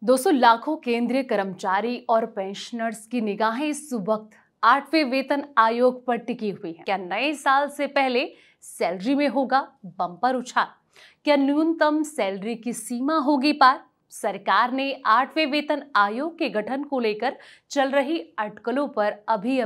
दोस्तों, लाखों केंद्रीय कर्मचारी और पेंशनर्स की निगाहें इस वक्त 8वें वेतन आयोग पर टिकी हुई है। क्या नए साल से पहले सैलरी में होगा बम्पर उछाल? क्या न्यूनतम सैलरी की सीमा होगी पार? सरकार ने 8वें वेतन आयोग के गठन को लेकर चल रही अटकलों पर अभी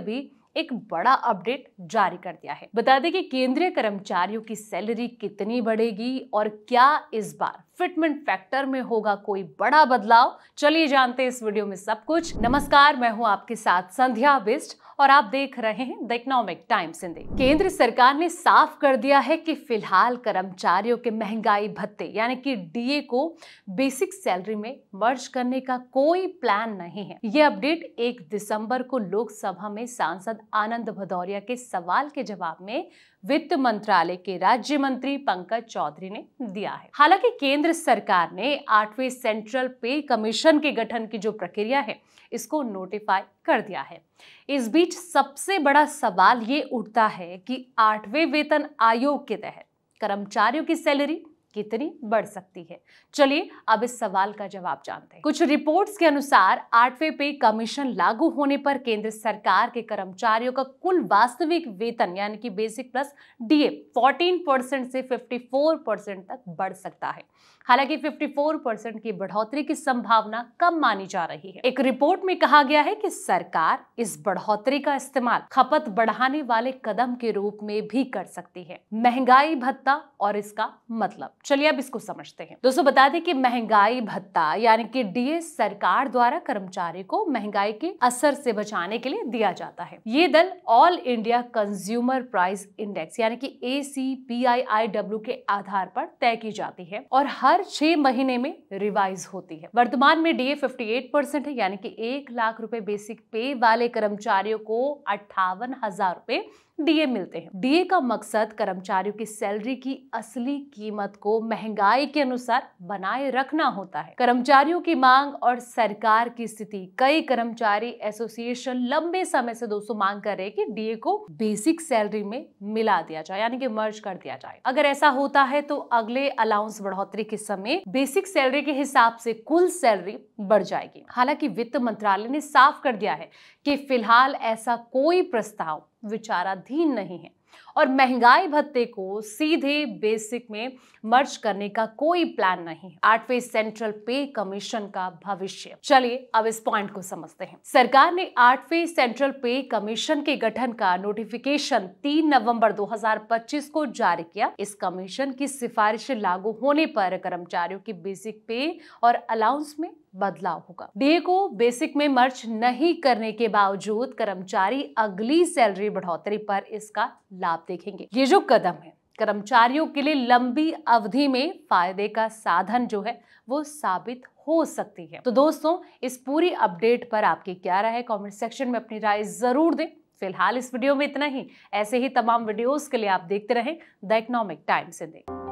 एक बड़ा अपडेट जारी कर दिया है। बता दें कि केंद्रीय कर्मचारियों की सैलरी कितनी बढ़ेगी और क्या इस बार फिटमेंट फैक्टर में होगा कोई बड़ा बदलाव। चलिए जानते हैं इस वीडियो में सब कुछ। नमस्कार, मैं हूं आपके साथ संध्या बिष्ट और आप देख रहे हैं द इकोनॉमिक टाइम्स हिंदी। केंद्र सरकार ने साफ कर दिया है कि फिलहाल कर्मचारियों के महंगाई भत्ते यानी कि डीए को बेसिक सैलरी में मर्ज करने का कोई प्लान नहीं है। यह अपडेट 1 दिसंबर को लोकसभा में सांसद आनंद भदौरिया के सवाल के जवाब में वित्त मंत्रालय के राज्य मंत्री पंकज चौधरी ने दिया है। हालांकि केंद्र सरकार ने 8वें सेंट्रल पे कमीशन के गठन की जो प्रक्रिया है इसको नोटिफाई कर दिया है। इस बीच सबसे बड़ा सवाल ये उठता है कि 8वें वेतन आयोग के तहत कर्मचारियों की सैलरी कितनी बढ़ सकती है। चलिए अब इस सवाल का जवाब जानते हैं। कुछ रिपोर्ट्स के अनुसार 8वें पे कमीशन लागू होने पर केंद्र सरकार के कर्मचारियों का कुल वास्तविक वेतन यानी कि बेसिक प्लस डीए 14% से 54% तक बढ़ सकता है। हालांकि 54% की बढ़ोतरी की संभावना कम मानी जा रही है। एक रिपोर्ट में कहा गया है कि सरकार इस बढ़ोतरी का इस्तेमाल खपत बढ़ाने वाले कदम के रूप में भी कर सकती है। महंगाई भत्ता और इसका मतलब, चलिए अब इसको समझते हैं। दोस्तों, बता दें कि महंगाई भत्ता यानी कि डीए सरकार द्वारा कर्मचारी को महंगाई के असर से बचाने के लिए दिया जाता है। ये दर all India consumer price index यानी कि ACPIIW के आधार पर तय की जाती है और हर 6 महीने में रिवाइज होती है। वर्तमान में डीए 58% है यानी कि 1 लाख रुपए बेसिक पे वाले कर्मचारियों को 58,000 रुपए डीए मिलते हैं। डीए का मकसद कर्मचारियों की सैलरी की असली कीमत को महंगाई के अनुसार बनाए रखना होता है। कर्मचारियों की मांग और सरकार की स्थिति, कई कर्मचारी एसोसिएशन लंबे समय से दोस्तों मांग कर रहे हैं कि डीए को बेसिक सैलरी में मिला दिया जाए यानी कि मर्ज कर दिया जाए। अगर ऐसा होता है तो अगले अलाउंस बढ़ोतरी के समय बेसिक सैलरी के हिसाब से कुल सैलरी बढ़ जाएगी। हालांकि वित्त मंत्रालय ने साफ कर दिया है कि फिलहाल ऐसा कोई प्रस्ताव विचाराधीन नहीं है और महंगाई भत्ते को सीधे बेसिक में मर्ज करने का कोई प्लान नहीं है। 8वें सेंट्रल पे कमीशन का भविष्य, चलिए अब इस पॉइंट को समझते हैं। सरकार ने 8वें सेंट्रल पे कमीशन के गठन का नोटिफिकेशन 3 नवंबर 2025 को जारी किया। इस कमीशन की सिफारिशें लागू होने पर कर्मचारियों की बेसिक पे और अलाउंस में बदलाव होगा। डीए को बेसिक में मर्ज नहीं करने के बावजूद कर्मचारी अगली सैलरी बढ़ोतरी पर इसका लाभ देखेंगे। ये जो कदम है कर्मचारियों के लिए लंबी अवधि में फायदे का साधन जो है वो साबित हो सकती है। तो दोस्तों, इस पूरी अपडेट पर आपकी क्या राय है? कमेंट सेक्शन में अपनी राय जरूर दें। फिलहाल इस वीडियो में इतना ही। ऐसे ही तमाम वीडियोस के लिए आप देखते रहें द इकोनॉमिक टाइम्स हिंदी।